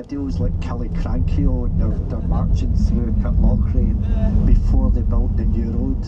Videos like Killycrankio, they're marching through Pitlochry before they built the new road.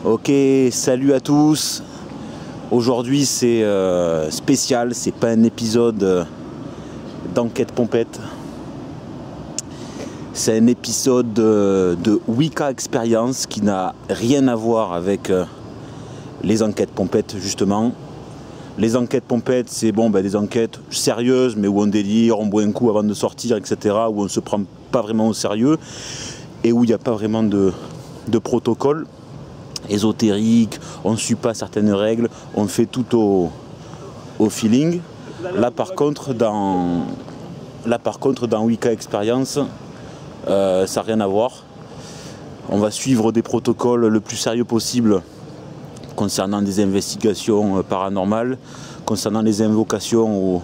Ok, salut à tous. Aujourd'hui c'est spécial, c'est pas un épisode d'enquête pompette. C'est un épisode de Wicca Experience qui n'a rien à voir avec les enquêtes pompettes justement. Les enquêtes pompettes, c'est bon, des enquêtes sérieuses, mais où on délire, on boit un coup avant de sortir, etc. Où on ne se prend pas vraiment au sérieux et où il n'y a pas vraiment de protocole ésotérique, on ne suit pas certaines règles, on fait tout au feeling. Là par contre dans Wicca Experience, ça n'a rien à voir. On va suivre des protocoles le plus sérieux possible concernant des investigations paranormales, concernant les invocations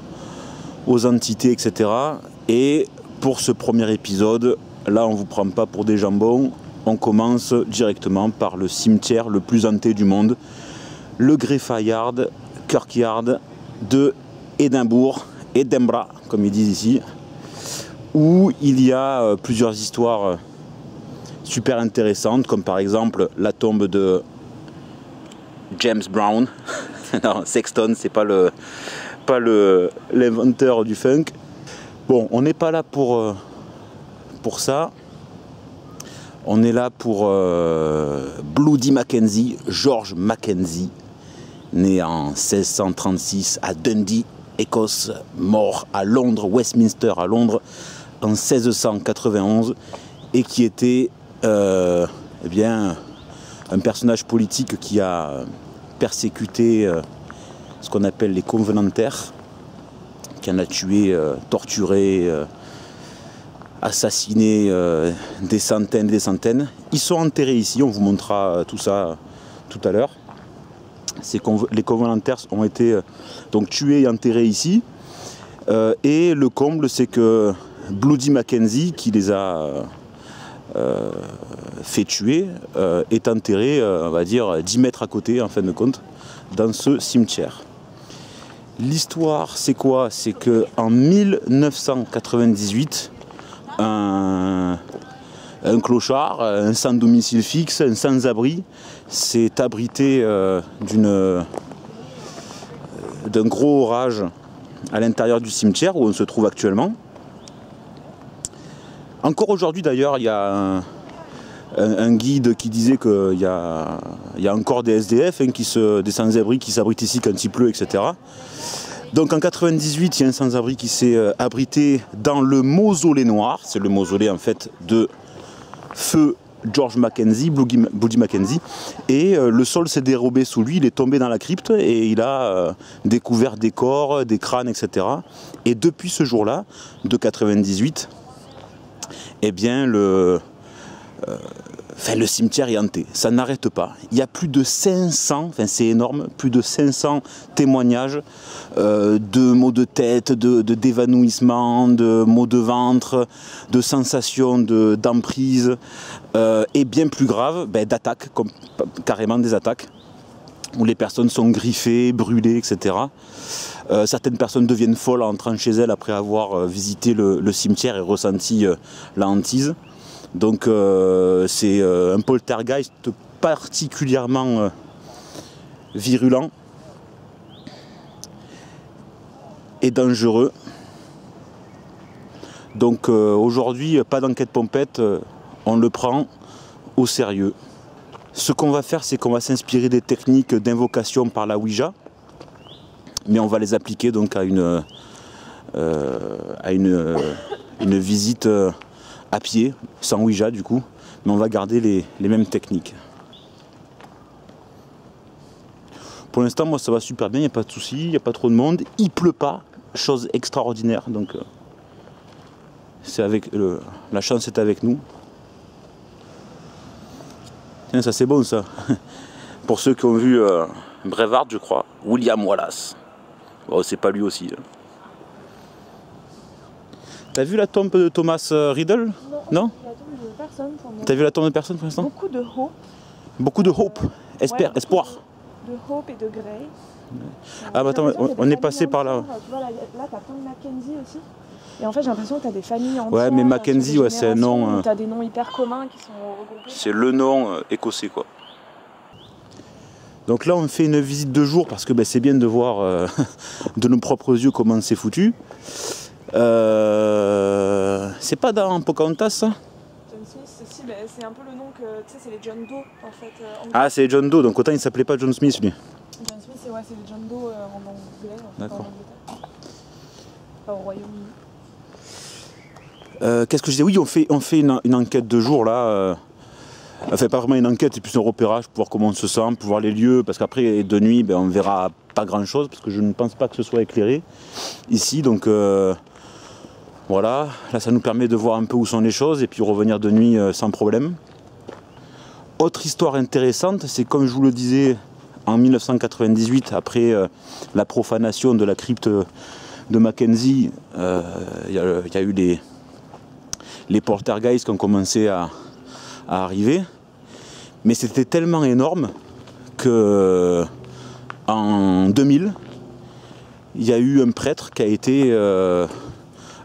aux entités, etc. Et pour ce premier épisode, là on ne vous prend pas pour des jambons. On commence directement par le cimetière le plus hanté du monde, le Greyfriars Kirkyard de Édimbourg, Edinburgh comme ils disent ici, où il y a plusieurs histoires super intéressantes, comme par exemple la tombe de James Brown. Non, Sexton, c'est pas l'inventeur du funk. Bon, on n'est pas là pour ça. On est là pour Bloody Mackenzie, George Mackenzie, né en 1636 à Dundee, Écosse, mort à Londres, Westminster à Londres, en 1691, et qui était un personnage politique qui a persécuté ce qu'on appelle les covenantaires, qui en a tué, torturé, assassiné des centaines et des centaines. Ils sont enterrés ici, on vous montrera tout ça tout à l'heure. Les covenantaires ont été donc tués et enterrés ici. Et le comble, c'est que Bloody Mackenzie, qui les a fait tuer, est enterré, on va dire, 10 mètres à côté, en fin de compte, dans ce cimetière. L'histoire, c'est quoi? C'est qu'en 1998, un clochard, un sans domicile fixe, un sans-abri, s'est abrité d'un gros orage à l'intérieur du cimetière où on se trouve actuellement. Encore aujourd'hui d'ailleurs, il y a un guide qui disait qu'il y a encore des SDF, des sans-abri qui s'abritent ici quand il pleut, etc. Donc en 98, il y a un sans-abri qui s'est abrité dans le mausolée noir. C'est le mausolée en fait de feu George Mackenzie, Bloody Mackenzie. Et le sol s'est dérobé sous lui, il est tombé dans la crypte et il a découvert des corps, des crânes, etc. Et depuis ce jour-là, de 98, eh bien le cimetière est hanté, ça n'arrête pas. Il y a plus de 500, c'est énorme, plus de 500 témoignages de maux de tête, d'évanouissement, de maux de ventre, de sensations d'emprise, et bien plus grave, d'attaques, carrément des attaques, où les personnes sont griffées, brûlées, etc. Certaines personnes deviennent folles en entrant chez elles après avoir visité le cimetière et ressenti la hantise. Donc c'est un poltergeist particulièrement virulent et dangereux. Donc aujourd'hui, pas d'enquête pompette, on le prend au sérieux. Ce qu'on va faire, c'est qu'on va s'inspirer des techniques d'invocation par la Ouija, mais on va les appliquer donc à une visite à pied, sans Ouija du coup, mais on va garder les mêmes techniques. Pour l'instant, moi ça va super bien, il n'y a pas de soucis, il n'y a pas trop de monde, il pleut pas, chose extraordinaire, donc c'est avec la chance est avec nous. Tiens, ça c'est bon ça. Pour ceux qui ont vu Braveheart, je crois, William Wallace. Bon, c'est pas lui aussi. T'as vu la tombe de Thomas Riddle? Non. La tombe de personne. T'as vu la tombe de personne pour l'instant? Beaucoup de hope. Beaucoup de hope. Espoir. De hope et de grey. Ah bah attends, on est passé par là. Tu vois, là t'as plein de Mackenzie aussi. Et en fait j'ai l'impression que t'as des familles entières. Ouais, mais Mackenzie, ouais, c'est un nom. T'as des noms hyper communs qui sont regroupés. C'est le nom écossais quoi. Donc là on fait une visite de jour parce que c'est bien de voir de nos propres yeux comment c'est foutu. C'est pas dans Pocahontas ça? John Smith, si, c'est un peu le nom que, tu sais, c'est les John Doe en fait. Ah c'est les John Doe, donc autant il s'appelait pas John Smith lui. John Smith c'est les John Doe en anglais, d'accord. Pas au Royaume-Uni. Qu'est-ce que je disais? Oui, on fait une enquête de jour là. Enfin, pas vraiment une enquête, c'est plus un repérage pour voir comment on se sent, pour voir les lieux, parce qu'après de nuit on verra pas grand chose, parce que je ne pense pas que ce soit éclairé ici, donc voilà, là ça nous permet de voir un peu où sont les choses et puis revenir de nuit sans problème. Autre histoire intéressante, c'est comme je vous le disais, en 1998, après la profanation de la crypte de Mackenzie, il y a eu les poltergeists qui ont commencé à arriver, mais c'était tellement énorme que en 2000, il y a eu un prêtre qui a été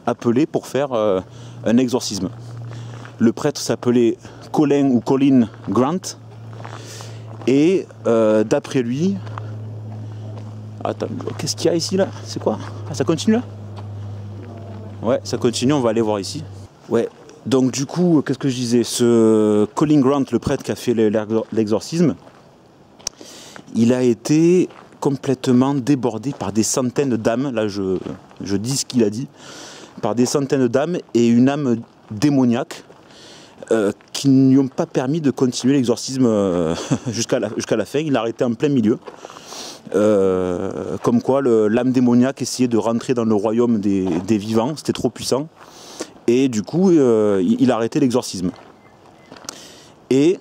appelé pour faire un exorcisme. Le prêtre s'appelait Colin Grant, et d'après lui, attends, qu'est-ce qu'il y a ici là? C'est quoi? Ah, ça continue là? Ouais, ça continue, on va aller voir ici. Ouais, donc du coup, qu'est-ce que je disais? Ce Colin Grant, le prêtre qui a fait l'exorcisme, il a été complètement débordé par des centaines d'âmes, là je dis ce qu'il a dit, par des centaines d'âmes et une âme démoniaque qui ne lui ont pas permis de continuer l'exorcisme jusqu'à la fin. Il a arrêté en plein milieu. Comme quoi l'âme démoniaque essayait de rentrer dans le royaume des vivants, c'était trop puissant. Et du coup, il a arrêté l'exorcisme. Et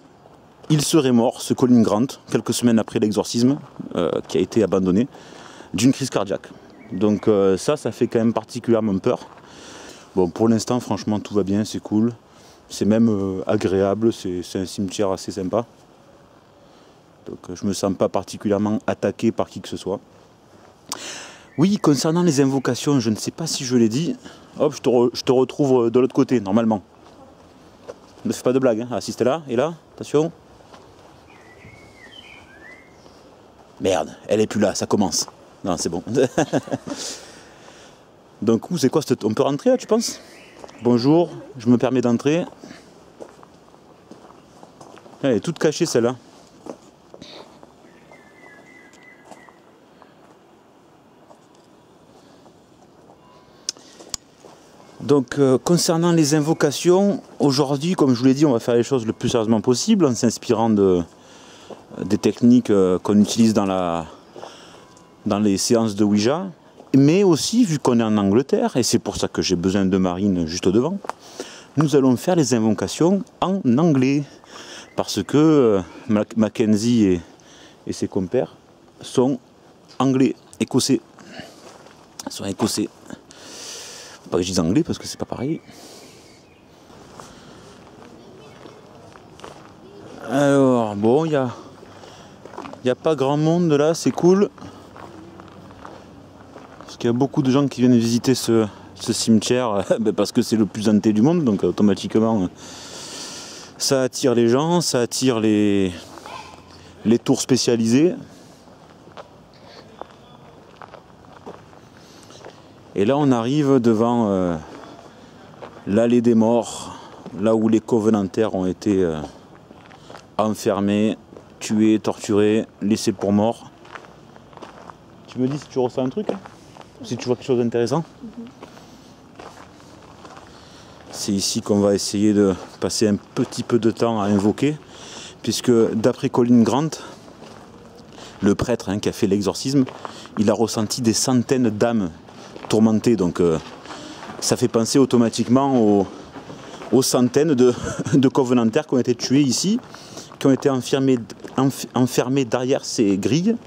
il serait mort, ce Colin Grant, quelques semaines après l'exorcisme, qui a été abandonné, d'une crise cardiaque. Donc ça fait quand même particulièrement peur. Bon, pour l'instant, franchement, tout va bien, c'est cool. C'est même agréable, c'est un cimetière assez sympa. Donc je ne me sens pas particulièrement attaqué par qui que ce soit. Oui, concernant les invocations, je ne sais pas si je l'ai dit. Hop, je te retrouve de l'autre côté, normalement. Ne fais pas de blague, hein. Ah, si c'était là, et là, attention. Merde, elle est plus là, ça commence. Non, c'est bon. Donc, c'est quoi? On peut rentrer là, tu penses? Bonjour, je me permets d'entrer. Elle est toute cachée celle-là. Donc concernant les invocations, aujourd'hui, comme je vous l'ai dit, on va faire les choses le plus sérieusement possible en s'inspirant des techniques qu'on utilise dans les séances de Ouija. Mais aussi, vu qu'on est en Angleterre, et c'est pour ça que j'ai besoin de Marine juste devant, nous allons faire les invocations en anglais. Parce que Mackenzie et ses compères sont anglais, écossais. Ils sont écossais. Faut pas que je dise anglais parce que c'est pas pareil. Alors, bon, il y a pas grand monde là, c'est cool. Parce qu'il y a beaucoup de gens qui viennent visiter ce cimetière parce que c'est le plus hanté du monde, donc automatiquement ça attire les gens, ça attire les tours spécialisés. Et là on arrive devant l'allée des morts, là où les covenantaires ont été enfermés, tués, torturés, laissés pour morts. Tu me dis si tu ressens un truc, hein, si tu vois quelque chose d'intéressant. C'est ici qu'on va essayer de passer un petit peu de temps à invoquer, puisque d'après Colin Grant, le prêtre qui a fait l'exorcisme, il a ressenti des centaines d'âmes tourmentées. Donc ça fait penser automatiquement aux centaines de covenantaires qui ont été tués ici, qui ont été enfermés derrière ces grilles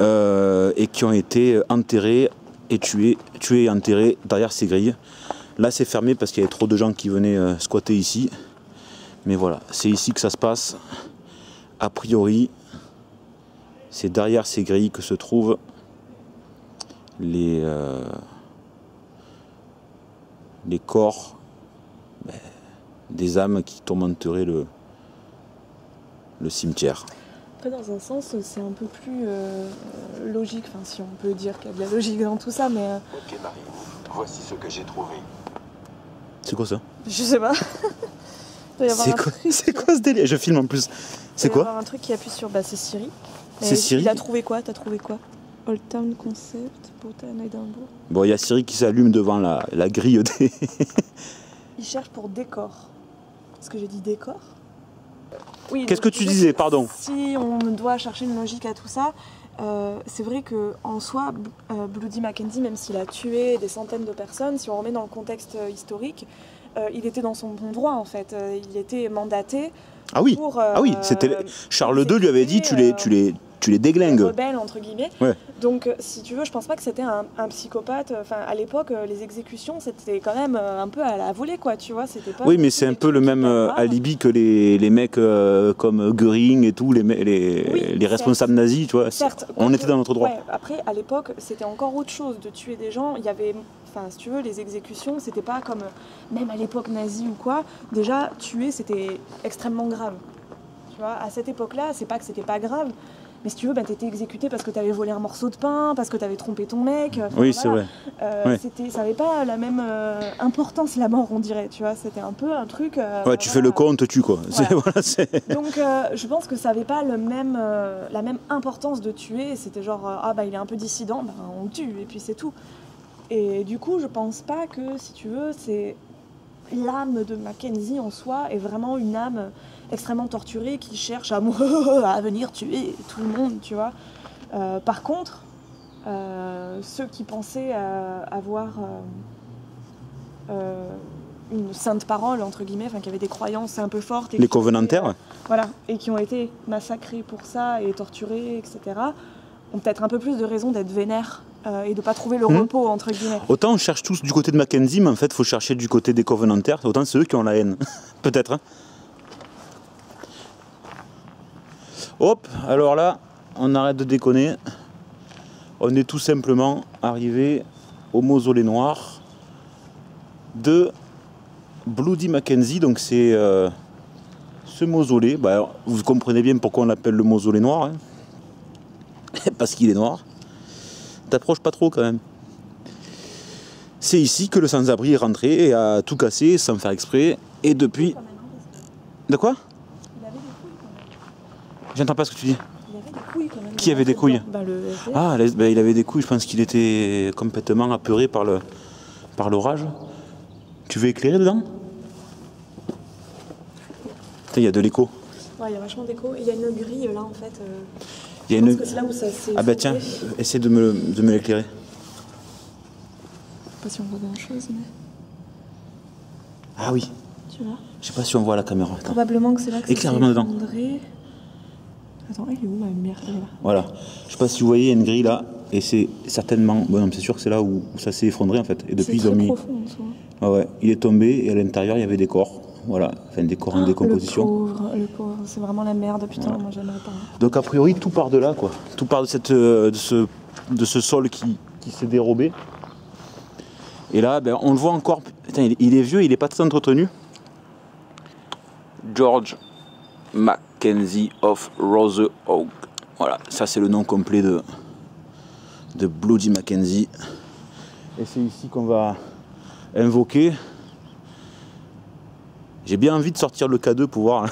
et qui ont été enterrés et tués et enterrés derrière ces grilles. Là c'est fermé parce qu'il y avait trop de gens qui venaient squatter ici. Mais voilà, c'est ici que ça se passe. A priori, c'est derrière ces grilles que se trouvent les corps des âmes qui tourmenteraient le cimetière. Après, dans un sens, c'est un peu plus logique, enfin, si on peut dire qu'il y a de la logique dans tout ça, mais... Ok Marie, voici ce que j'ai trouvé. C'est quoi ça? Je sais pas. C'est quoi ce délire? Je filme en plus. C'est Il doit y quoi? avoir un truc qui appuie sur... Bah, c'est Siri. C'est Siri. Il a trouvé quoi? T'as trouvé quoi? Old Town Concept, Bhutan, Edinburgh. Bon, il y a Siri qui s'allume devant la grille des... Il cherche pour décor. Est-ce que j'ai dit décor? Oui. Qu'est-ce que tu disais, pardon? Si on doit chercher une logique à tout ça, c'est vrai qu'en soi, Bloody Mackenzie, même s'il a tué des centaines de personnes, si on remet dans le contexte historique, il était dans son bon droit en fait. Il était mandaté. Ah oui, pour, c'était Charles II lui avait dit tu les déglingues. Rebelle entre guillemets. Ouais. Donc si tu veux, je pense pas que c'était un psychopathe. Enfin à l'époque, les exécutions c'était quand même un peu à la volée quoi, tu vois. C'était pas. Oui, mais c'est un peu le même alibi que les mecs comme Göring et tout, les responsables nazis, tu vois. Certes, on était dans notre droit. Ouais, après, à l'époque, c'était encore autre chose de tuer des gens. Il y avait, enfin, si tu veux, les exécutions, c'était pas comme, même à l'époque nazie ou quoi. Déjà, tuer, c'était extrêmement grave. Tu vois, à cette époque-là, c'est pas que c'était pas grave. Mais si tu veux, t'étais exécuté parce que t'avais volé un morceau de pain, parce que t'avais trompé ton mec. Oui, c'est vrai. Ça n'avait pas la même importance, la mort, on dirait. Tu vois, c'était un peu un truc... ouais, tu fais le con, on te tue, quoi. Voilà. Donc, je pense que ça n'avait pas la même importance de tuer. C'était genre, il est un peu dissident, on le tue, et puis c'est tout. Et du coup, je pense pas que, si tu veux, c'est... L'âme de Mackenzie en soi est vraiment une âme extrêmement torturée qui cherche à venir tuer tout le monde, tu vois. Par contre, ceux qui pensaient avoir une sainte parole, entre guillemets, qui avaient des croyances un peu fortes... Les covenantaires voilà, et qui ont été massacrés pour ça et torturés, etc., ont peut-être un peu plus de raison d'être vénères et de ne pas trouver le repos, entre guillemets. Autant on cherche tous du côté de Mackenzie, mais en fait, il faut chercher du côté des covenantaires. Autant c'est eux qui ont la haine. Peut-être. Hein. Hop, alors là, on arrête de déconner. On est tout simplement arrivé au mausolée noir de Bloody Mackenzie. Donc c'est ce mausolée. Vous comprenez bien pourquoi on l'appelle le mausolée noir. Hein. Parce qu'il est noir. T'approches pas trop quand même. C'est ici que le sans-abri est rentré et a tout cassé sans faire exprès. Et depuis... De quoi? Il avait des couilles quand même. J'entends pas ce que tu dis. Il avait des couilles quand même. Qui avait des couilles? Le SDF. Ah, il avait des couilles. Je pense qu'il était complètement apeuré par l'orage. Tu veux éclairer dedans? Il y a de l'écho. Ouais, il y a vachement d'écho. Il y a une grille là en fait. Il y a Je une... pense que c'est là où ça s'est... Ah bah tiens, essaie de me l'éclairer. Je sais pas si on voit grand chose, mais... Ah oui. Tu tu vois. Je sais pas si on voit la caméra. Attends. Probablement que c'est là que Éclaire ça s'est vraiment dedans. effondré. Attends, elle est où ma lumière? Elle est là. Voilà. Je sais pas si vous voyez, il y a une grille là. Et c'est certainement... Bon, non, c'est sûr que c'est là où ça s'est effondré en fait. Et depuis, ils C'est ont très mis... profond en soi. Ah ouais, il est tombé et à l'intérieur, il y avait des corps. Voilà, enfin des corps en décomposition. Le pauvre, c'est vraiment la merde, putain, Voilà. moi j'aimerais pas. Donc a priori, tout part de là, quoi. Tout part de, de ce sol qui s'est dérobé. Et là, ben, on le voit encore. Putain, il est vieux, il est pas très entretenu. George Mackenzie of Roseoak. Voilà, ça c'est le nom complet de Bloody Mackenzie. Et c'est ici qu'on va invoquer. J'ai bien envie de sortir le K2 pour voir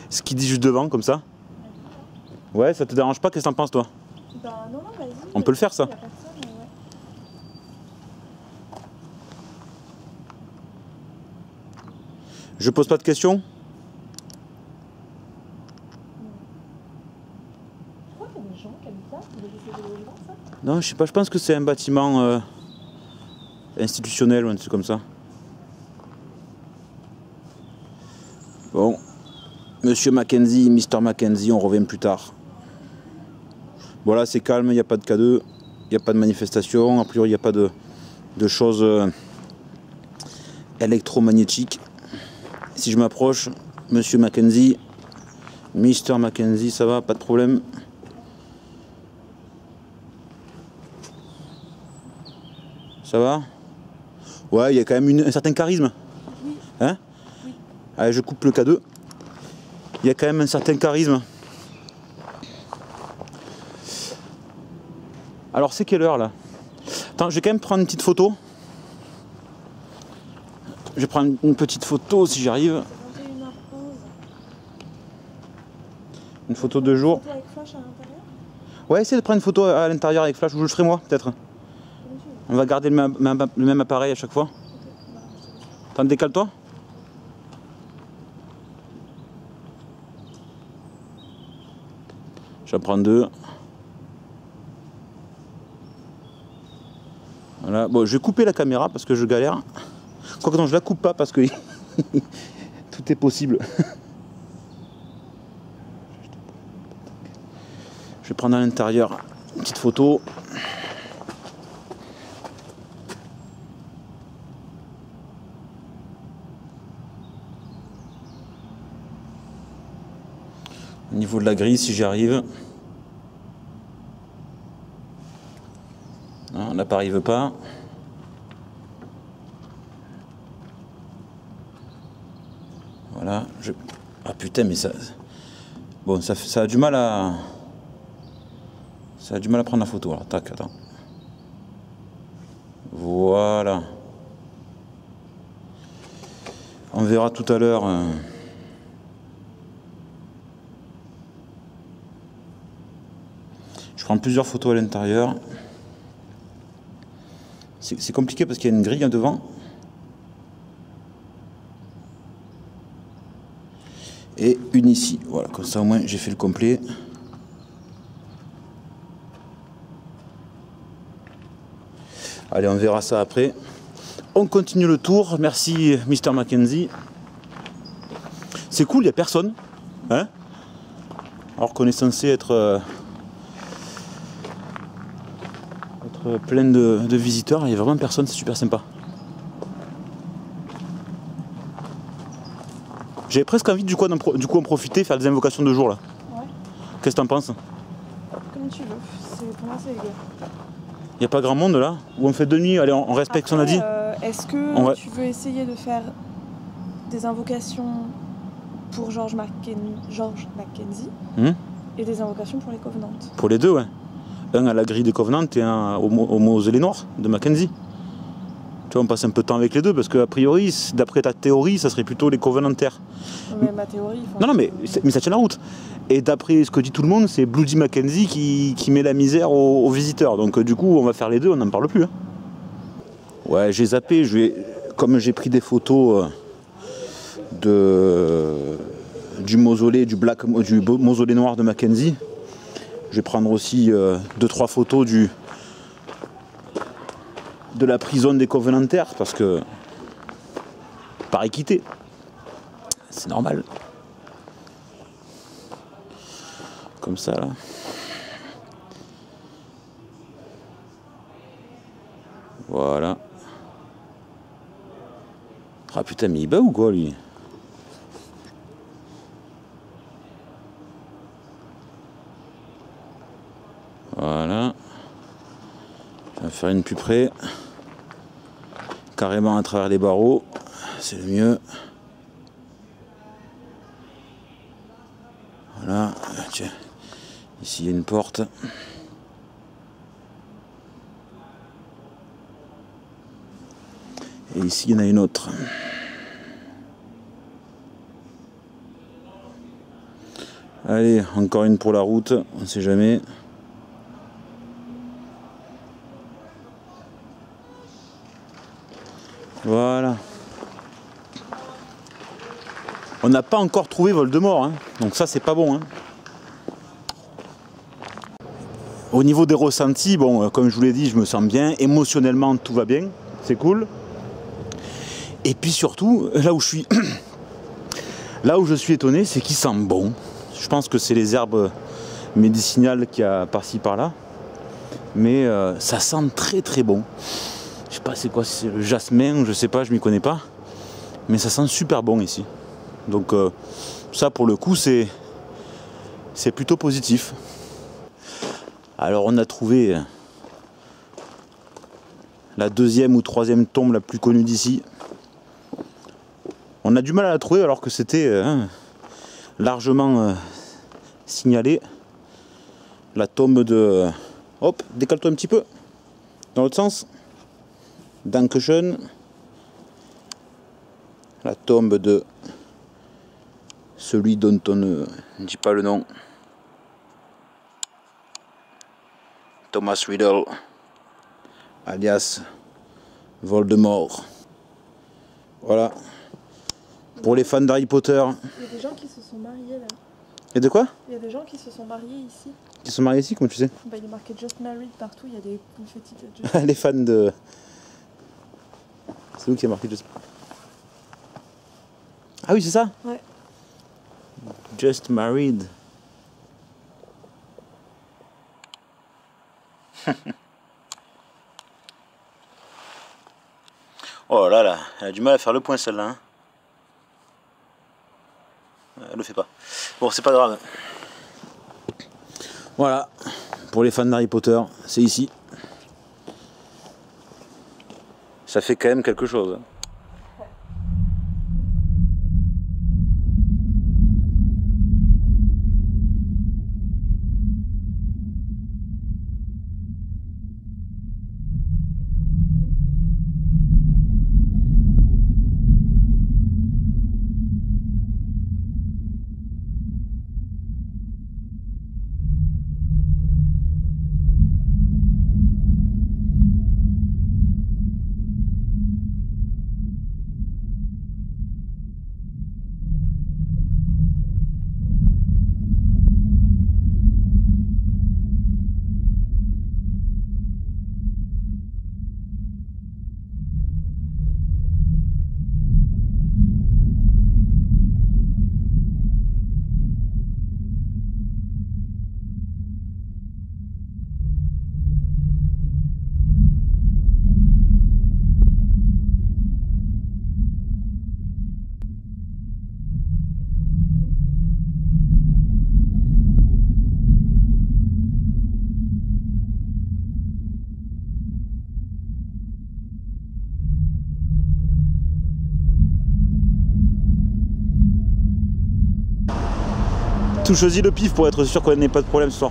ce qu'il dit juste devant, comme ça. Ouais, ça te dérange pas? Qu'est-ce que t'en penses, toi? Bah non, vas-y. On peut le faire, ça? Y a personne, ouais. Je pose pas de questions? Pourquoi il y a des gens qui habitent là? Vous avez fait des logements, ça? Non, je sais pas, je pense que c'est un bâtiment institutionnel ou un truc comme ça. Bon, Monsieur Mackenzie, Mr. Mackenzie, on revient plus tard. Voilà, c'est calme, il n'y a pas de K2, il n'y a pas de manifestation, a priori il n'y a pas de choses électromagnétiques. Si je m'approche, Monsieur Mackenzie, Mr. Mackenzie, ça va, pas de problème? Ça va? Ouais, il y a quand même un certain charisme. Hein? Allez, je coupe le K2. Il y a quand même un certain charisme. Alors, c'est quelle heure là? Attends, je vais quand même prendre une petite photo. Je vais prendre une petite photo si j'arrive. 21h11. Une photo de jour. Photo avec flash à l'intérieur? Ouais, essaye de prendre une photo à l'intérieur avec flash, ou je le ferai moi, peut-être. On va garder le même appareil à chaque fois. Attends, décale-toi. Je vais en prendre deux. Voilà. Bon, je vais couper la caméra parce que je galère. Quoique non, je la coupe pas parce que tout est possible. Je vais prendre à l'intérieur une petite photo. Au niveau de la grille, si j'y arrive. Non, l'appareil veut pas. Voilà. Ah putain, mais ça... Bon, ça a du mal à... Ça a du mal à prendre la photo. Alors, tac, attends. Voilà. On verra tout à l'heure... Je prends plusieurs photos à l'intérieur. C'est compliqué parce qu'il y a une grille devant. Et une ici. Voilà, comme ça au moins j'ai fait le complet. Allez, on verra ça après. On continue le tour. Merci Mr. Mackenzie. C'est cool, il n'y a personne. Hein? Alors qu'on est censé être plein de visiteurs, il n'y a vraiment personne, c'est super sympa. J'avais presque envie du coup en profiter, faire des invocations de jour là. Ouais. Qu'est-ce que t'en penses? Comme tu veux. Pour moi, c'est égal. Il n'y a pas grand monde là? Ou on fait de nuit? Allez, on respecte ce qu'on a dit. Est-ce que tu veux essayer de faire des invocations pour George Mackenzie et des invocations pour les Covenants? Pour les deux, ouais. Un à la grille des Covenants et un au mausolée noir de Mackenzie. Tu vois, on passe un peu de temps avec les deux parce qu'a priori, d'après ta théorie, ça serait plutôt les Covenantaires. Mais ma théorie... Non, mais ça tient la route. Et d'après ce que dit tout le monde, c'est Bloody Mackenzie qui met la misère aux visiteurs. Donc du coup, on va faire les deux, on n'en parle plus. Hein. Ouais, j'ai zappé. Comme j'ai pris des photos du mausolée, du mausolée noir de Mackenzie, je vais prendre aussi 2-3 photos de la prison des Covenantaires parce que équité. C'est normal. Comme ça là. Voilà. Ah putain, mais il bat ou quoi lui? Voilà. Je vais faire une plus près. Carrément à travers les barreaux. C'est le mieux. Voilà. Tiens. Ici il y a une porte. Et ici il y en a une autre. Allez, encore une pour la route, on ne sait jamais. Voilà. On n'a pas encore trouvé Voldemort, hein. Donc ça c'est pas bon. Hein. Au niveau des ressentis, bon, comme je vous l'ai dit, je me sens bien. Émotionnellement, tout va bien. C'est cool. Et puis surtout, là où je suis étonné, c'est qu'il sent bon. Je pense que c'est les herbes médicinales qu'il y a par-ci par-là. Mais ça sent très très bon. Je sais pas c'est quoi, c'est le jasmin, je sais pas, je m'y connais pas. Mais ça sent super bon ici. Donc ça pour le coup c'est plutôt positif. Alors on a trouvé la deuxième ou troisième tombe la plus connue d'ici. On a du mal à la trouver alors que c'était largement signalé. La tombe de... Hop, décale-toi un petit peu. Dans l'autre sens. Dankeschön. La tombe de celui dont on ne dit pas le nom. Thomas Riddle, alias Voldemort. Voilà. Pour les fans d'Harry Potter. Il y a des gens qui se sont mariés là. Et de quoi? Il y a des gens qui se sont mariés ici. Qui sont mariés ici, comment tu sais? Bah, il est marqué Just Married partout, il y a des confettis de Just. Les fans de... C'est où qui a marqué Just... Ah oui, c'est ça? Ouais. Just Married. Oh là là, elle a du mal à faire le point celle-là. Hein. Elle le fait pas. Bon, c'est pas grave. Voilà, pour les fans d'Harry Potter, c'est ici. Ça fait quand même quelque chose. Tout choisi le pif pour être sûr qu'on n'ait pas de problème ce soir.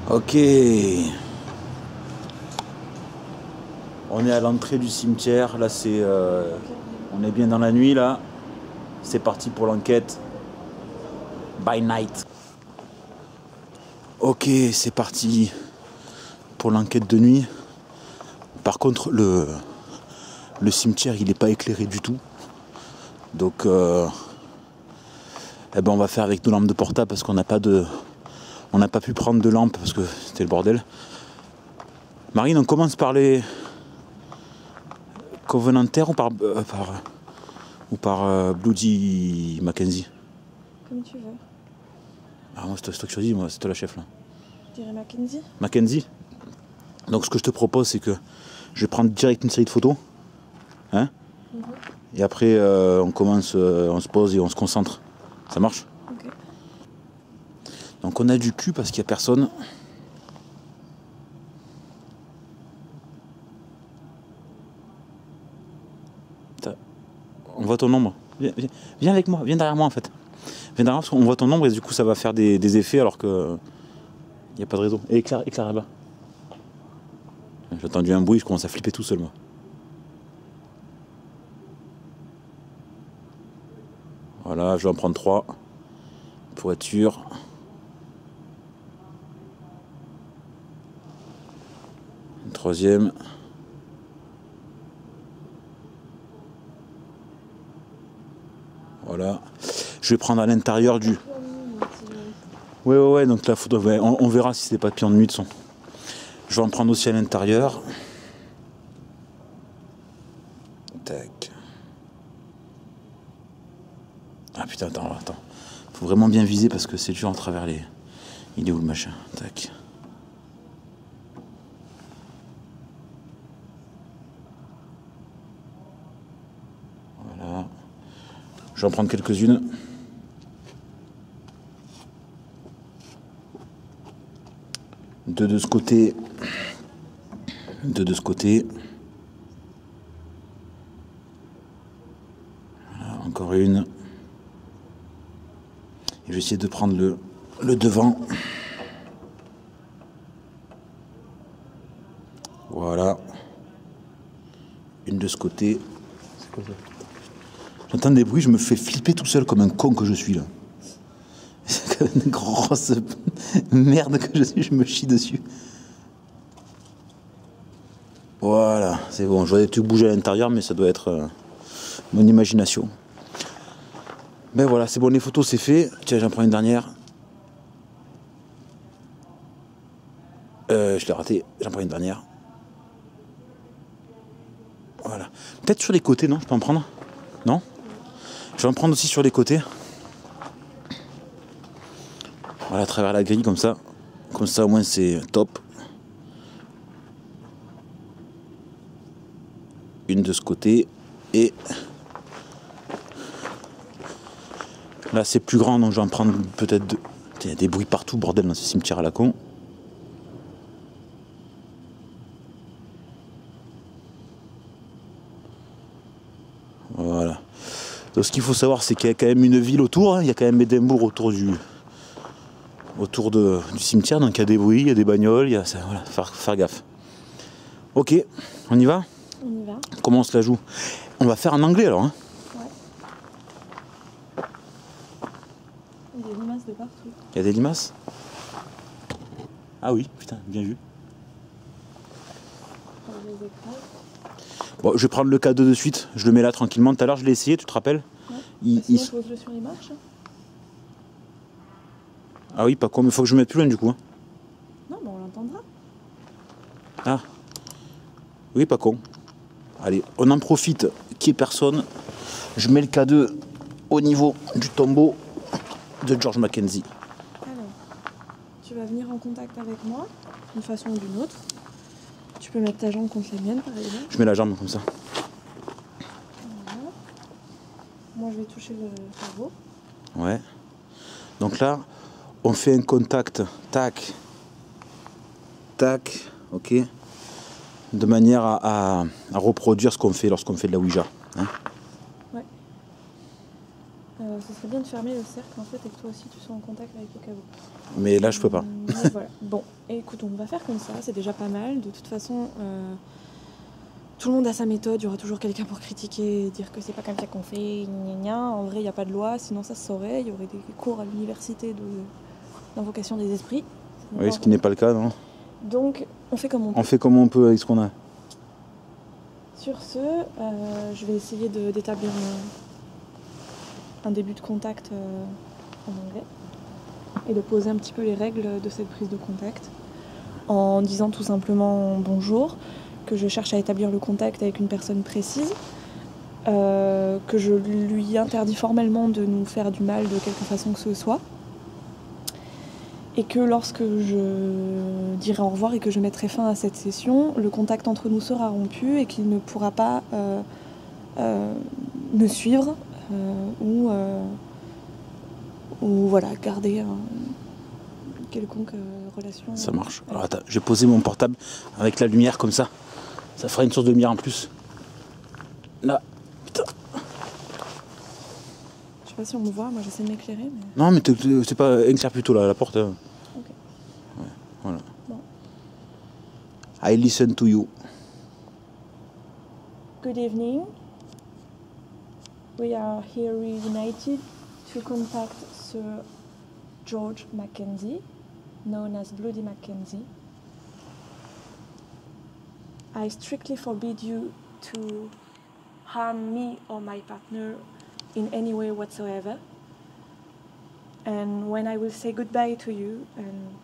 Ok. On est à l'entrée du cimetière. Là c'est... on est bien dans la nuit là. C'est parti pour l'enquête. By night. Ok, c'est parti pour l'enquête de nuit. Par contre, le cimetière, il n'est pas éclairé du tout. Donc, Eh ben on va faire avec nos lampes de portable parce qu'on n'a pas pu prendre de lampes parce que c'était le bordel. Marine, on commence par les Covenanter ou par Bloody Mackenzie. Comme tu veux. Ah moi c'est toi que je dis, moi c'est toi la chef là. Je dirais Mackenzie. Mackenzie. Donc ce que je te propose c'est que je vais prendre direct une série de photos. Hein? Et après on commence, on se pose et on se concentre. Ça marche? Ok. Donc on a du cul parce qu'il n'y a personne. On voit ton ombre. Viens avec moi, viens derrière moi en fait. Viens derrière moi parce qu'on voit ton ombre et du coup ça va faire des effets alors que il n'y a pas de raison. Et éclaire là-bas. J'ai entendu un bruit, je commence à flipper tout seul moi. Voilà, je vais en prendre 3 pour être sûr. Une 3e. Voilà. Je vais prendre à l'intérieur du... Ouais, donc la photo, ouais, on verra si c'est des papillons de nuit de son. Je vais en prendre aussi à l'intérieur. Tac. Ah putain, attends. Faut vraiment bien viser parce que c'est dur à travers les... Il est où le machin? Tac. Voilà. Je vais en prendre quelques-unes. Deux de ce côté. Voilà, encore une. Et je vais essayer de prendre le devant. Voilà. Une de ce côté. C'est quoi ça? J'entends des bruits, je me fais flipper tout seul comme un con que je suis là. C'est comme une grosse merde que je suis, je me chie dessus. Voilà, c'est bon, je vois des trucs bouger à l'intérieur, mais ça doit être mon imagination. Ben voilà, c'est bon, les photos c'est fait. Tiens, j'en prends une dernière. Je l'ai raté, j'en prends une dernière. Voilà. Peut-être sur les côtés, non? Je peux en prendre? Non? Je vais en prendre aussi sur les côtés. Voilà, à travers la grille comme ça. Comme ça au moins c'est top. Une de ce côté. Et là c'est plus grand donc je vais en prendre peut-être deux. Il y a des bruits partout, bordel, dans ce cimetière à la con. Voilà. Donc ce qu'il faut savoir c'est qu'il y a quand même une ville autour, hein. Il y a quand même Édimbourg autour du cimetière, donc il y a des bruits, il y a des bagnoles, il y a ça, voilà, faire gaffe. Ok, on y va? On y va. Comment on se la joue? On va faire en anglais alors, hein? Ouais. Il y a des limaces de partout. Il y a des limaces? Ah oui, putain, bien vu. On les écrase. Bon, je vais prendre le cadeau de suite, je le mets là tranquillement. Tout à l'heure je l'ai essayé, tu te rappelles? Ouais. Sinon, pose-le sur les marches. Ah oui, pas con, mais il faut que je me mette plus loin du coup. Hein. Non, mais on l'entendra. Ah. Oui, pas con. Allez, on en profite qu'il n'y ait personne. Je mets le cadeau au niveau du tombeau de George Mackenzie. Alors, tu vas venir en contact avec moi, d'une façon ou d'une autre. Tu peux mettre ta jambe contre la mienne, par exemple. Je mets la jambe comme ça. Voilà. Moi, je vais toucher le cerveau. Ouais. Donc là, on fait un contact, tac, tac, ok, de manière à reproduire ce qu'on fait lorsqu'on fait de la Ouija. Hein. Ouais. Ce serait bien de fermer le cercle en fait et que toi aussi tu sois en contact avec le caveau. Mais là, je peux pas. Mais voilà. Bon, écoute, on va faire comme ça, c'est déjà pas mal. De toute façon, tout le monde a sa méthode, il y aura toujours quelqu'un pour critiquer et dire que c'est pas comme ça qu'on fait, gna gna. En vrai, il n'y a pas de loi, sinon ça se saurait. Il y aurait des cours à l'université d'invocation des esprits. Oui, ce qui n'est pas le cas, non? Donc, on fait comme on peut. On fait comme on peut avec ce qu'on a. Sur ce, je vais essayer d'établir un début de contact en anglais et de poser un petit peu les règles de cette prise de contact en disant tout simplement bonjour, que je cherche à établir le contact avec une personne précise, que je lui interdis formellement de nous faire du mal de quelque façon que ce soit, et que lorsque je dirai au revoir et que je mettrai fin à cette session, le contact entre nous sera rompu et qu'il ne pourra pas me suivre ou voilà, garder quelconque relation. Ça marche. Alors attends, j'ai posé mon portable avec la lumière comme ça. Ça fera une source de lumière en plus. Là, putain. Je sais pas si on me voit, moi j'essaie de m'éclairer. Mais... Non, mais c'est pas éclaire plutôt là, la porte. Ok. Ouais, voilà. Bon. I listen to you. Good evening. We are here reunited to contact Sir George Mackenzie, known as Bloody Mackenzie. I strictly forbid you to harm me or my partner in any way whatsoever. And when I will say goodbye to you and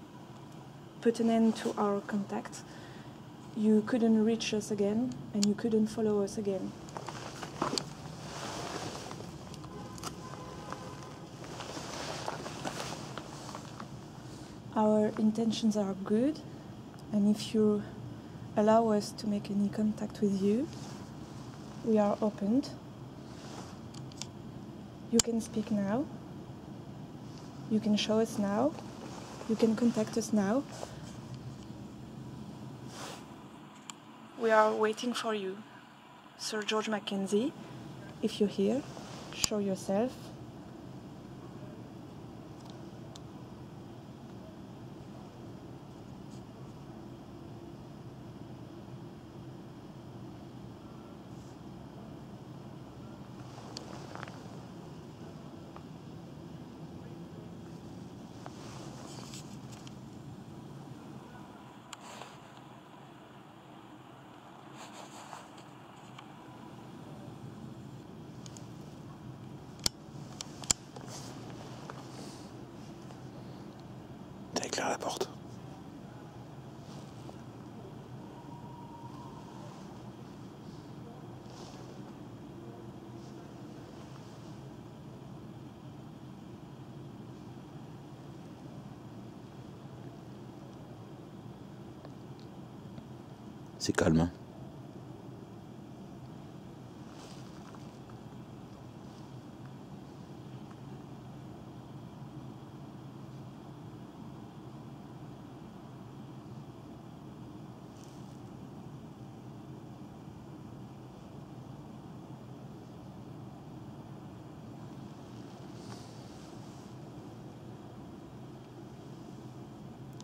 put an end to our contact, you couldn't reach us again and you couldn't follow us again. Our intentions are good, and if you allow us to make any contact with you, we are opened. You can speak now. You can show us now. You can contact us now. We are waiting for you, Sir George Mackenzie. If you're here, show yourself. Ça éclaire la porte. C'est calme, hein.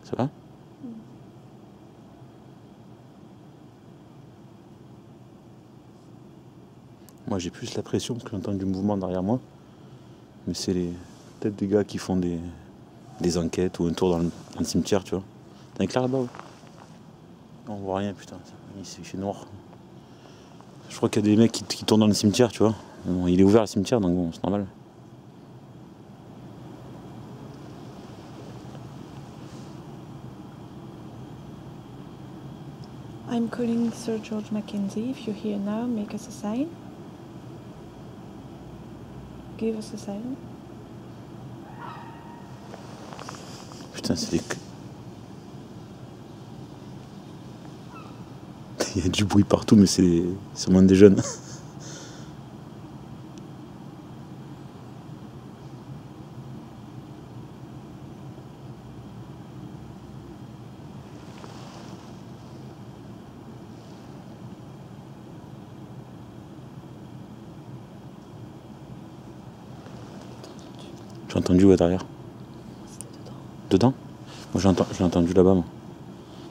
Ça va ? Moi j'ai plus la pression parce que j'entends du mouvement derrière moi. Mais c'est peut-être des gars qui font des enquêtes ou un tour dans le cimetière, tu vois. T'as un éclair là-bas ? On voit rien, putain. Il fait noir. Je crois qu'il y a des mecs qui tournent dans le cimetière, tu vois. Bon, il est ouvert le cimetière, donc bon, c'est normal. I'm calling Sir George Mackenzie. If you're here now, make us a sign. Give us a sign. Putain, c'est des... Il y a du bruit partout, mais c'est moins des jeunes. J'ai entendu où à derrière? C'était Dedans? Moi j'ai entendu là-bas, moi.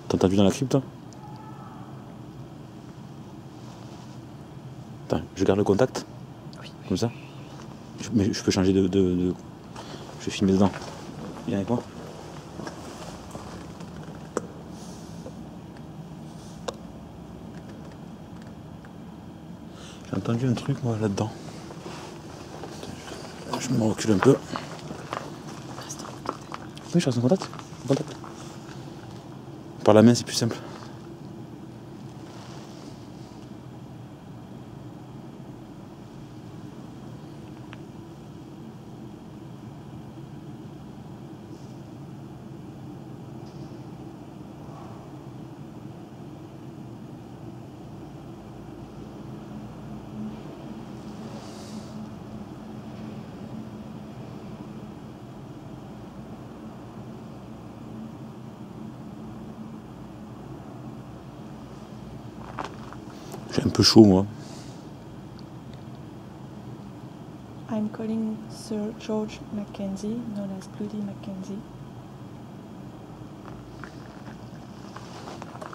T'as entendu dans la crypte, toi? Attends, je garde le contact? Oui. Comme ça? Mais je peux changer de... Je vais filmer dedans. Viens avec moi. J'ai entendu un truc, moi, là-dedans. Je me recule un peu. Oui, je reste en contact. En contact. Par la main, c'est plus simple. J'ai un peu chaud, moi. I'm calling Sir George Mackenzie, known as Bloody Mackenzie.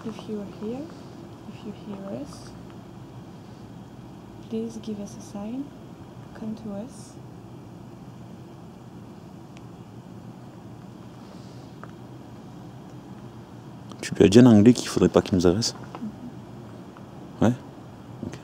If you are here, if you hear us, please give us a sign. Come to us. Tu lui as dit en anglais qu'il faudrait pas qu'il nous agresse? Ouais. Ok.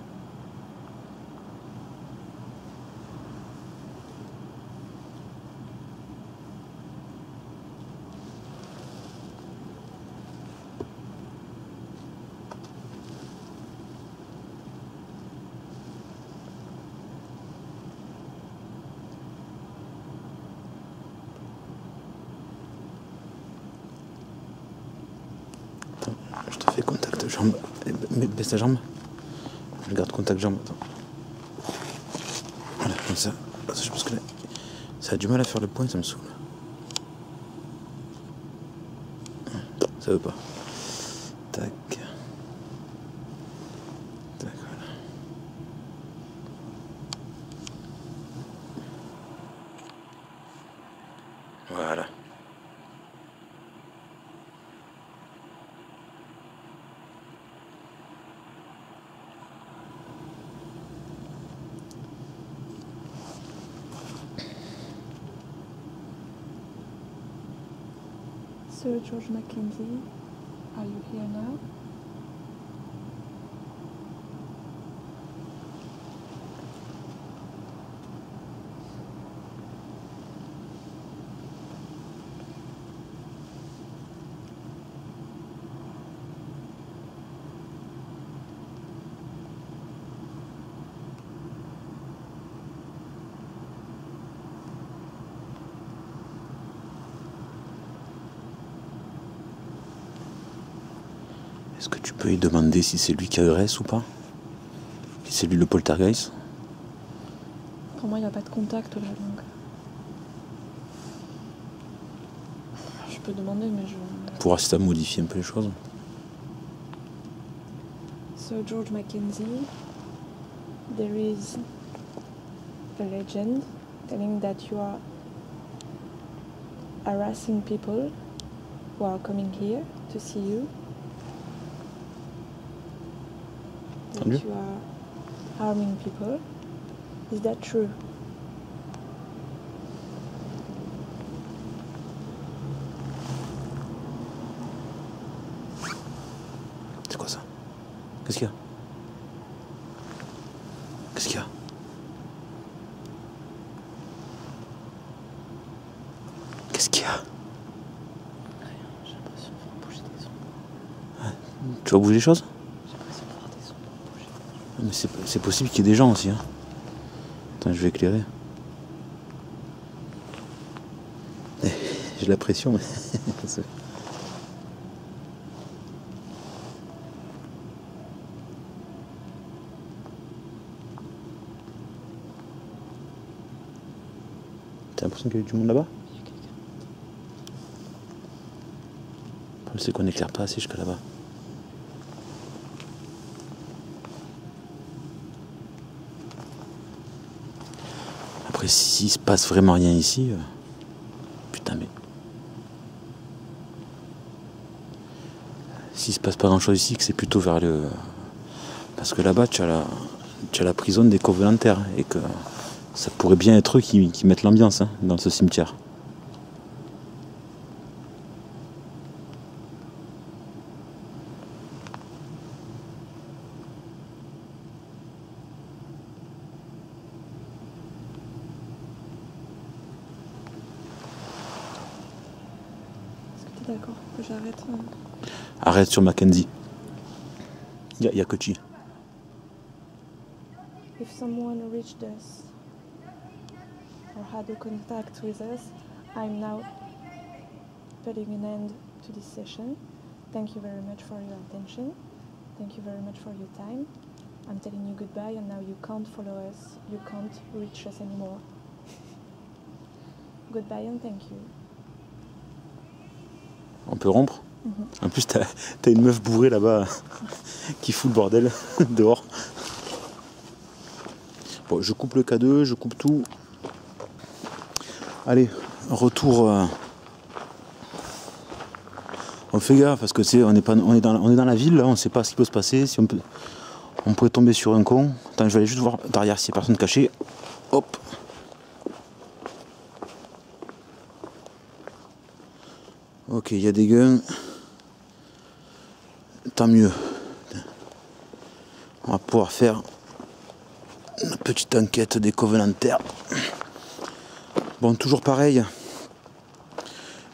Attends, je te fais contact jambe. Baisse ta jambe. Je garde contact jambe. Attends. Voilà, comme ça. Je pense que là, ça a du mal à faire le point, ça me saoule. Ça veut pas. Tac. Tac, voilà. Voilà. Sir George Mackenzie, are you here now? Est-ce que tu peux lui demander si c'est lui qui agresse ou pas? Si c'est lui le poltergeist? Pour moi, il n'y a pas de contact là, donc. Je peux demander, mais je. Pour voir si ça modifie un peu les choses. Sir George Mackenzie, there is a legend telling that you are harassing people who are coming here to see you. That Entendu. you are harming people. Is that true? C'est quoi ça? Qu'est-ce qu'il y a? Qu'est-ce qu'il y a? Qu'est-ce qu'il y a? J'ai l'impression de faire bouger des ombres. Tu vas bouger les choses? J'ai l'impression de voir des ombres bouger. Mais c'est possible qu'il y ait des gens aussi. Hein. Attends, je vais éclairer. J'ai la pression. Mais T'as l'impression qu'il y a du monde là-bas? Il y a quelqu'un. Le problème c'est qu'on n'éclaire pas assez jusqu'à là-bas. Après, s'il se passe vraiment rien ici, putain, mais s'il se passe pas grand-chose ici, que c'est plutôt vers le, parce que là-bas, tu as la prison des Covenanters et que ça pourrait bien être eux qui mettent l'ambiance hein, dans ce cimetière. D'accord, j'arrête. Arrête sur Mackenzie. Il y a Kochi. If someone reached us or had a contact with us, I'm now putting an end to this session. Thank you very much for your attention. Thank you very much for your time. I'm telling you goodbye and now you can't follow us. You can't reach us anymore. Goodbye and thank you. On peut rompre. En plus, t'as une meuf bourrée là-bas qui fout le bordel dehors. Bon, je coupe le K2, je coupe tout. Allez, retour. On fait gaffe parce que on est dans la ville, là, on sait pas ce qui peut se passer. Si on pourrait tomber sur un con. Attends, je vais aller juste voir derrière s'il y a personne cachée. Hop. Ok, il y a des guns. Tant mieux. On va pouvoir faire une petite enquête des covenantaires. Bon, toujours pareil.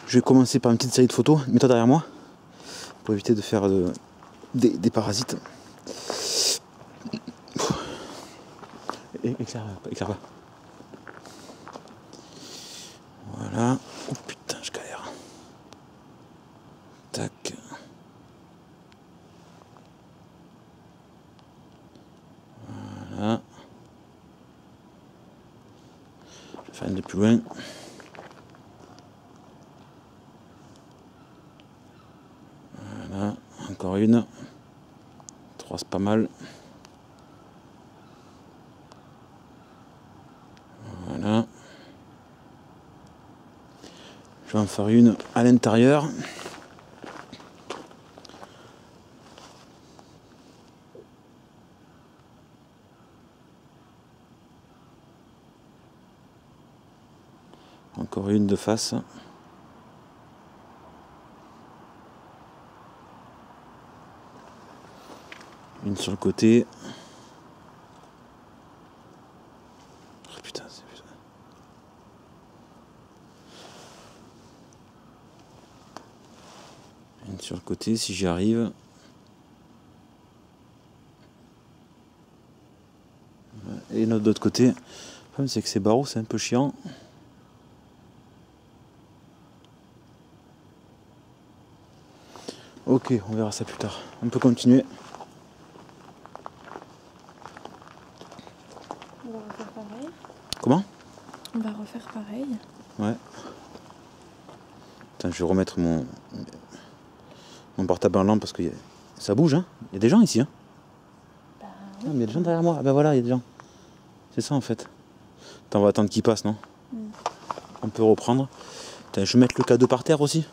Je vais commencer par une petite série de photos. Mets-toi derrière moi pour éviter de faire des parasites. Éclaire pas. Voilà. Oh putain, je galère. Tac. Voilà. Je vais faire une de plus loin. Voilà. Encore une. 3 c'est pas mal. Voilà. Je vais en faire une à l'intérieur. Encore une de face. Une sur le côté. Oh putain, c'est putain. Une sur le côté si j'y arrive. Et une autre de l'autre côté. Le problème c'est que ces barreaux c'est un peu chiant. Ok, on verra ça plus tard. On peut continuer. On va refaire pareil. Comment ? On va refaire pareil. Ouais. Attends, je vais remettre mon portable en lampe parce que ça bouge, hein. Il y a des gens ici, hein. Bah, Ah, mais il y a des gens derrière moi. Ah ben voilà, il y a des gens. C'est ça en fait. Attends, on va attendre qu'ils passent, non ? On peut reprendre. Attends, je vais mettre le K2 par terre aussi.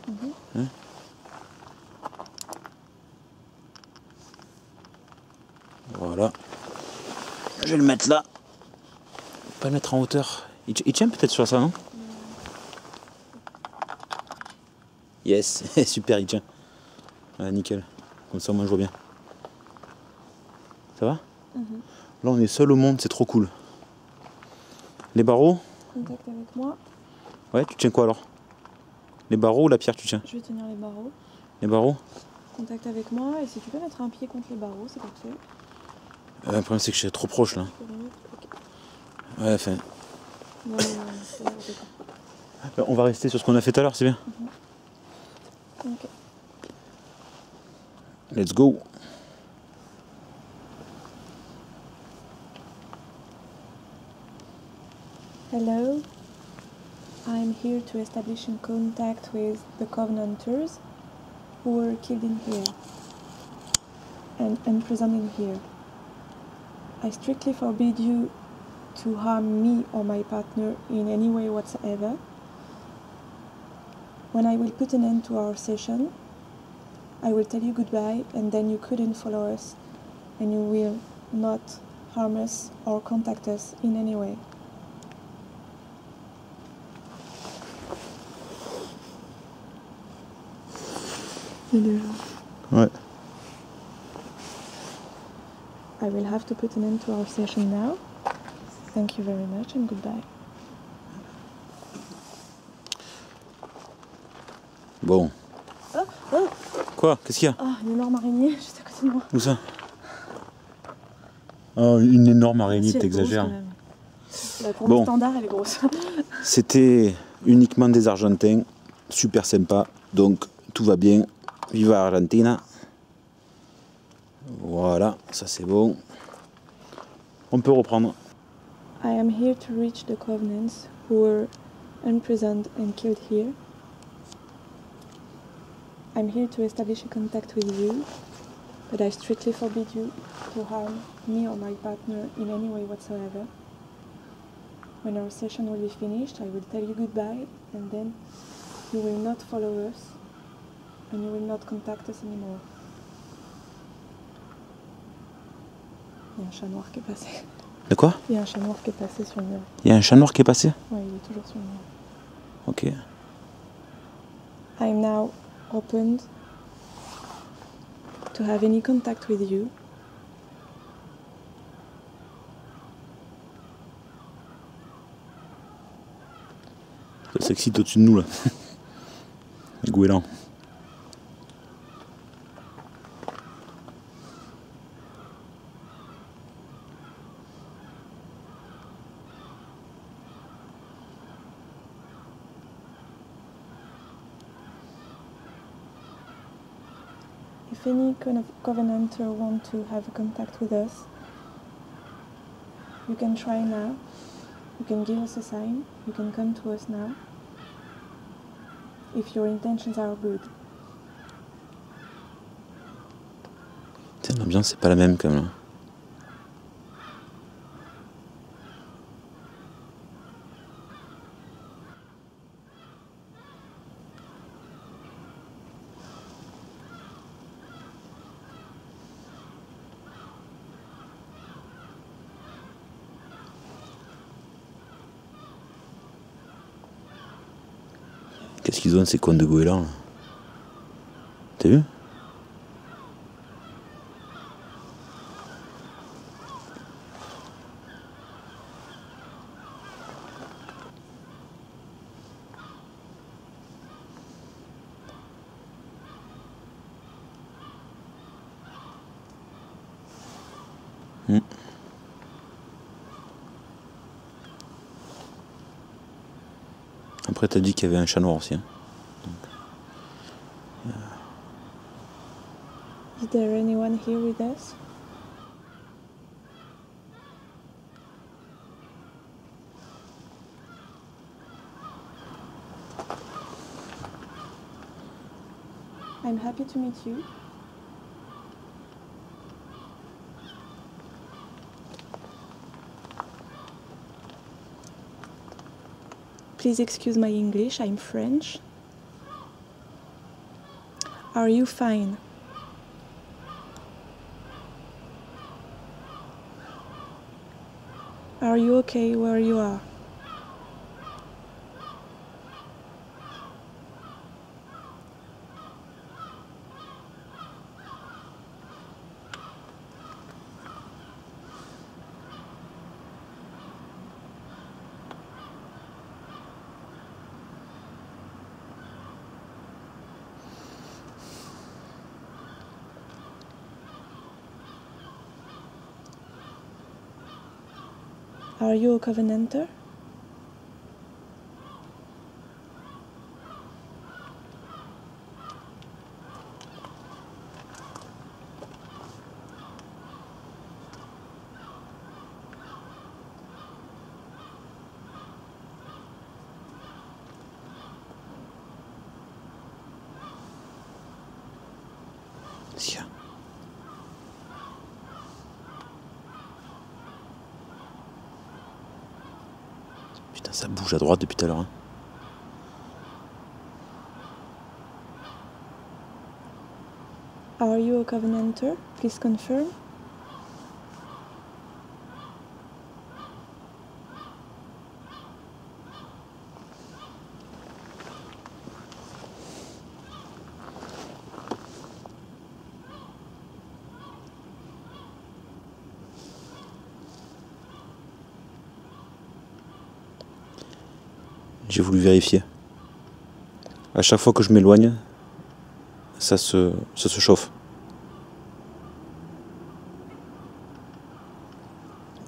Hein ? Voilà. Je vais le mettre là. Pas le mettre en hauteur. Il tient peut-être sur ça, non ? Yes, super, il tient. Ah, nickel. Comme ça, moi, je vois bien. Ça va ? Là, on est seul au monde, c'est trop cool. Les barreaux ? Contact avec moi. Ouais, tu tiens quoi alors ? Les barreaux ou la pierre, tu tiens ? Je vais tenir les barreaux. Les barreaux ? Contact avec moi. Et si tu peux mettre un pied contre les barreaux, c'est parfait. Le problème, c'est que je suis trop proche là. Je peux remettre. Ok. Ouais, enfin. Non, c'est n'importe quoi. On va rester sur ce qu'on a fait tout à l'heure, c'est bien ? Ok. Let's go. Hello. I'm here to establish in contact with the Covenanters who were killed in here and imprisoned in here. I strictly forbid you to harm me or my partner in any way whatsoever. When I will put an end to our session, I will tell you goodbye and then you couldn't follow us and you will not harm us or contact us in any way. Ouais. I will have to put an end to our session now. Thank you very much and goodbye. Bon, Quoi? Qu'est-ce qu'il y a? Ah, une énorme araignée juste à côté de moi. Où ça? Oh, une énorme araignée, Si, elle est grosse, t'exagères. quand même. La courbe Bon. standard, elle est grosse. C'était uniquement des Argentins, super sympa, donc tout va bien. Viva Argentina. Voilà, ça c'est bon. On peut reprendre. I am here to reach the Covenants who were imprisoned and killed here. I'm here to establish a contact with you, but I strictly forbid you to harm me or my partner in any way whatsoever. When our session will be finished, I will tell you goodbye, and then you will not follow us, and you will not contact us anymore. Il y a un chat noir qui est passé. De quoi? Il y a un chat noir qui est passé sur le mur. Il y a un chat noir qui est passé? Ouais, il est toujours sur le mur. Ok. I am now opened to have any contact with you. Ça s'excite au-dessus de nous là. Le goéland. If any covenanter want to have a contact with us, you can try now. You can give us a sign. You can come to us now. If your intentions are good. Tiens, l'ambiance c'est pas la même quand même. Qu'est-ce qu'ils ont ces cons de goélands là? T'as vu? Après t'as dit qu'il y avait un chat noir aussi. Hein. Is there anyone here with us? I'm happy to meet you. Please excuse my English, I'm French. Are you fine? Are you okay where you are? Are you a covenanter? Tiens. Putain, ça bouge à droite depuis tout à l'heure. Hein. Are you a covenanter? Please confirm. J'ai voulu vérifier. À chaque fois que je m'éloigne, ça se chauffe.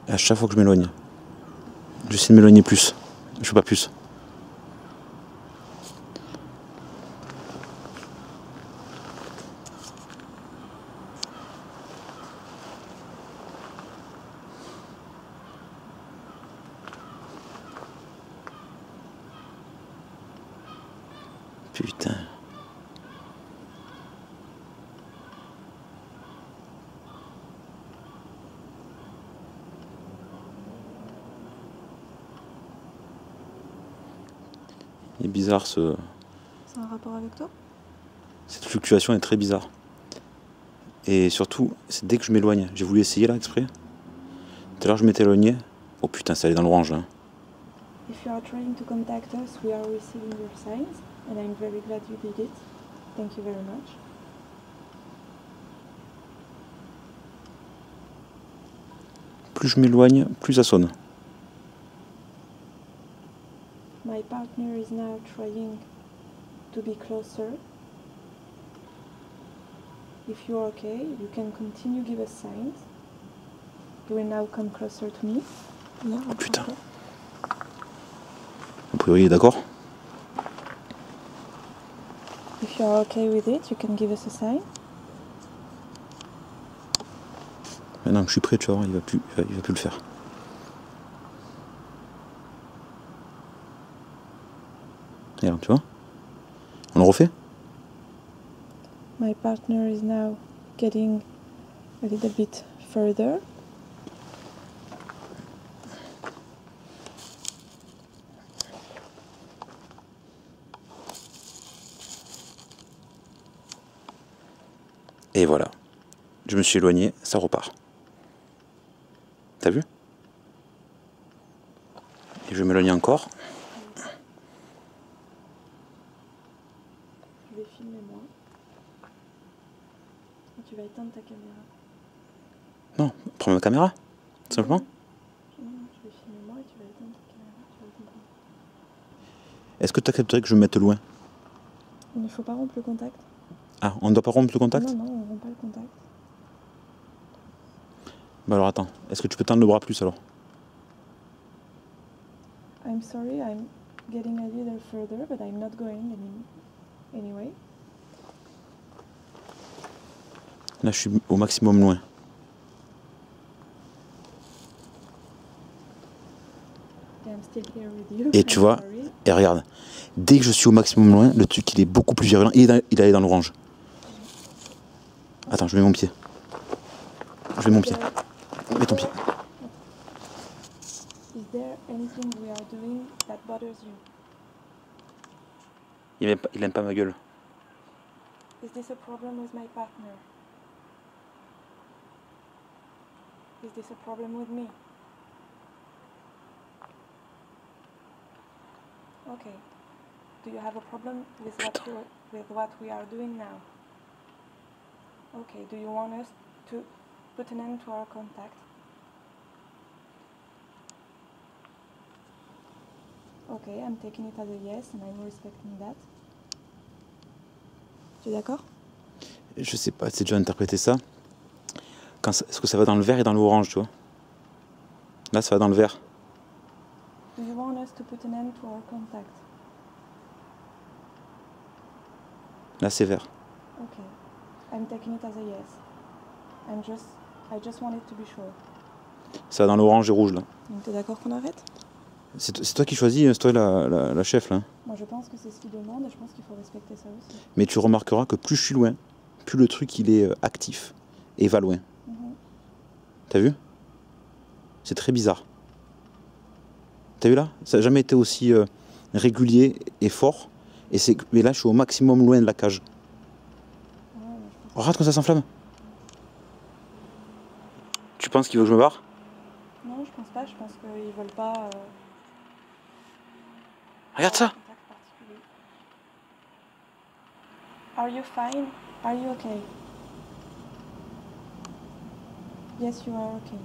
À chaque fois que je m'éloigne, j'essaie de m'éloigner plus. Je fais pas plus. Putain. Il est bizarre ce... C'est un rapport avec toi? Cette fluctuation est très bizarre. Et surtout, c'est dès que je m'éloigne. J'ai voulu essayer là exprès. Tout à l'heure je m'étais éloigné. Oh putain, ça allait dans l'orange là. If you are trying to contact us, we are receiving your signs, and I'm very glad you did it. Thank you very much. Plus je m'éloigne, plus ça sonne. My partner is now trying to be closer. If you're okay, you can continue give us signs. You will now come closer to me. Yeah, Oh putain. A priori, il est d'accord. If you are okay with it, you can give us a sign. Maintenant que je suis prêt, tu vas voir, il va plus le faire. Et alors, tu vois? On le refait? My partner is now getting a little bit further. Et voilà. Je me suis éloigné, ça repart. T'as vu? Et je vais m'éloigner encore. Je vais filmer moi. Et tu vas éteindre ta caméra. Non, prends ma caméra, tout simplement. Non, tu vas filmer moi et tu vas éteindre ta caméra. Tu vas comprendre. Est-ce que tu accepterais que je me mette loin? Il ne faut pas rompre le contact. Ah, on ne doit pas rompre le contact? Non, on ne rompt pas le contact. Bah alors attends, est-ce que tu peux tendre le bras plus alors? I'm sorry, I'm getting a little further, but I'm not going anyway. Là je suis au maximum loin. I'm still here with you. Et tu I'm vois, sorry. et regarde, dès que je suis au maximum loin, le truc il est beaucoup plus virulent. Il allait dans l'orange. Attends, je mets mon pied. Je mets mon pied. Mets ton pied. Is there anything we are doing that bothers you? Il aime pas ma gueule. Is this a problem with my partner? Is this a problem with me? Okay. Do you have a problem with what we are doing now? Okay. Do you want us to put an end to our contact? Okay, I'm taking it as a yes and I'm respecting that. Tu es d'accord? Je sais pas, c'est déjà interprété ça. Est-ce que ça va dans le vert et dans l'orange, tu vois? Là, ça va dans le vert. Do you want us to put an end to our contact? Là, c'est vert. Okay. I'm taking it as a yes. I just wanted to be sure. Ça va dans l'orange et rouge, là. Donc t'es d'accord qu'on arrête? C'est toi qui choisis, c'est toi la chef, là. Moi je pense que c'est ce qu'il demande et je pense qu'il faut respecter ça aussi. Mais tu remarqueras que plus je suis loin, plus le truc, il est actif et va loin. T'as vu? C'est très bizarre. T'as vu là? Ça n'a jamais été aussi régulier et fort. Mais là, je suis au maximum loin de la cage. Ouais, je pense... Oh, regarde quand ça s'enflamme. Tu penses qu'il veut que je me barre? Non, je pense pas. Je pense qu'ils veulent pas... Regarde ça. Are you fine? Are you okay? Yes, you are okay.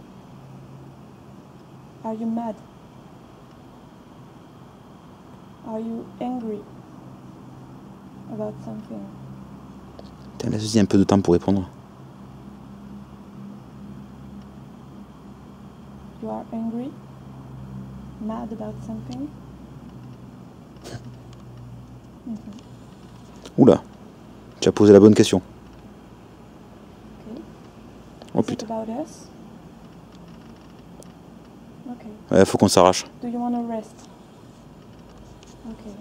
Are you mad? Are you angry about something? Putain, laisse-y un peu de temps pour répondre. You are angry? Mad about something? Oula, tu as posé la bonne question. Okay. Oh Is it putain. about us? Okay. Ouais, faut qu'on s'arrache. Do you want to rest? Okay.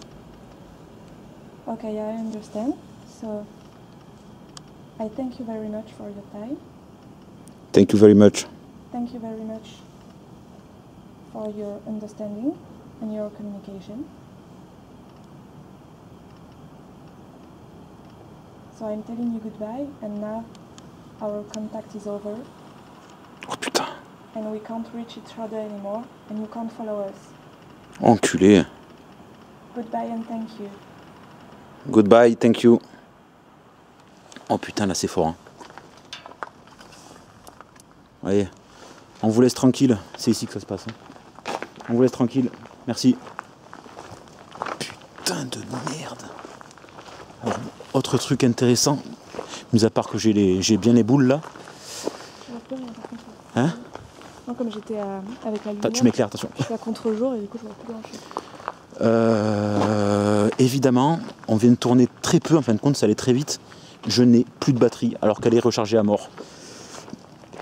Okay, I understand. So, I thank you very much for your time. Thank you very much. Thank you very much for your understanding and your communication. So I'm telling you goodbye, and now our contact is over, Oh putain. and we can't reach each other anymore, and you can't follow us. Enculé. Goodbye and thank you. Goodbye, thank you. Oh putain, là c'est fort. Hein. Voyez, on vous laisse tranquille. C'est ici que ça se passe. Hein. On vous laisse tranquille. Merci. Putain de merde. Alors, autre truc intéressant, mis à part que j'ai bien les boules là. Tu vois plus rien, par contre. Hein? Non, comme j'étais avec la lumière, Tu m'éclaires, attention. je suis à contre-jour et du coup je vois plus grand-chose. Évidemment, on vient de tourner très peu, en fin de compte ça allait très vite. Je n'ai plus de batterie alors qu'elle est rechargée à mort.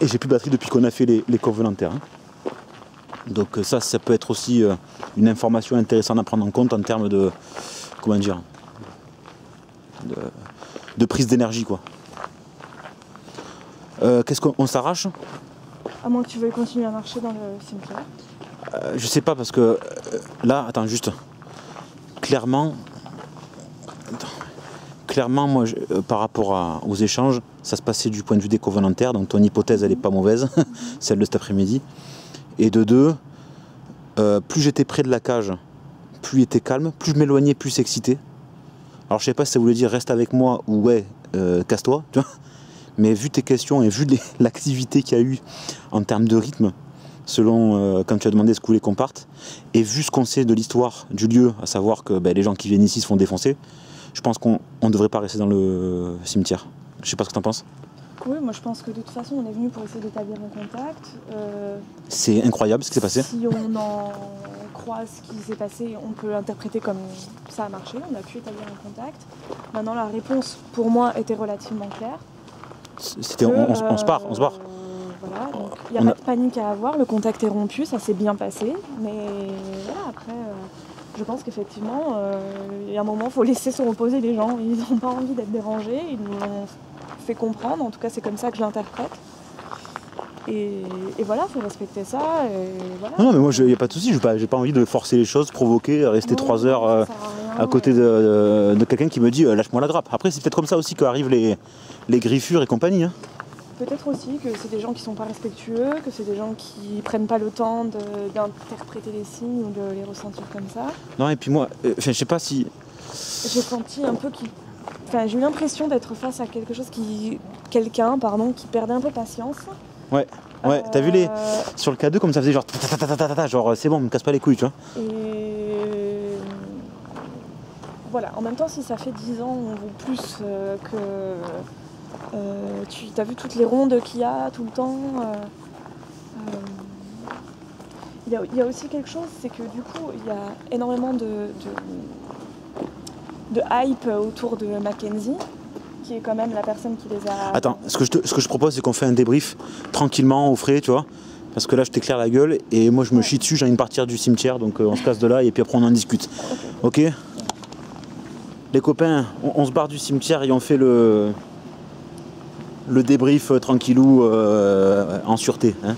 Et j'ai plus de batterie depuis qu'on a fait les covenantaires. Hein. Donc ça peut être aussi une information intéressante à prendre en compte en termes de, comment dire, de prise d'énergie quoi. Qu'est-ce qu'on s'arrache? À moins que tu veuilles continuer à marcher dans le cimetière. Je sais pas parce que là, attends juste. Clairement, moi, par rapport aux échanges, ça se passait du point de vue des covenantaires, donc ton hypothèse elle est pas mauvaise, celle de cet après-midi. Et de deux, plus j'étais près de la cage, plus il était calme, plus je m'éloignais, plus s'excitait. Alors je sais pas si ça voulait dire reste avec moi ou ouais, casse-toi, tu vois. Mais vu tes questions et vu l'activité qu'il y a eu en termes de rythme, selon quand tu as demandé ce que vous voulez qu'on parte, et vu ce qu'on sait de l'histoire du lieu, à savoir que les gens qui viennent ici se font défoncer, je pense qu'on ne devrait pas rester dans le cimetière. Je sais pas ce que tu en penses. Oui, moi je pense que de toute façon on est venu pour essayer d'établir un contact. C'est incroyable ce qui s'est passé. Si on en croit ce qui s'est passé, on peut l'interpréter comme ça a marché, on a pu établir un contact. Maintenant la réponse pour moi était relativement claire. C'était on se barre. Voilà, donc il n'y a pas de panique à avoir, le contact est rompu, ça s'est bien passé. Mais voilà, après, je pense qu'effectivement, il y a un moment, il faut laisser se reposer les gens. Ils n'ont pas envie d'être dérangés, ils nous l'ont fait comprendre, en tout cas c'est comme ça que je l'interprète. Et voilà, il faut respecter ça. Et voilà. Non, mais moi, il n'y a pas de souci, j'ai pas envie de forcer les choses, provoquer, rester 3 heures à côté de quelqu'un qui me dit lâche-moi la grappe. Après, c'est peut-être comme ça aussi qu'arrivent les griffures et compagnie. Hein. Peut-être aussi que c'est des gens qui sont pas respectueux, que c'est des gens qui prennent pas le temps d'interpréter les signes ou de les ressentir comme ça. Non, et puis moi, je sais pas si... J'ai senti un peu j'ai eu l'impression d'être face à quelqu'un qui perdait un peu patience. Ouais, t'as vu sur le K2 comme ça faisait genre genre c'est bon, me casse pas les couilles, tu vois. Et voilà, en même temps si ça fait 10 ans ou plus que tu as vu toutes les rondes qu'il y a tout le temps, il y a aussi quelque chose, c'est que du coup il y a énormément de hype autour de Mackenzie, qui est quand même la personne qui les a... Attends, ce que je propose, c'est qu'on fait un débrief tranquillement, au frais, tu vois. Parce que là, je t'éclaire la gueule et moi, je me chie dessus, j'ai envie de partir du cimetière, donc on se casse de là et puis après, on en discute. Ok. Les copains, on se barre du cimetière et on fait le débrief tranquillou en sûreté. Hein.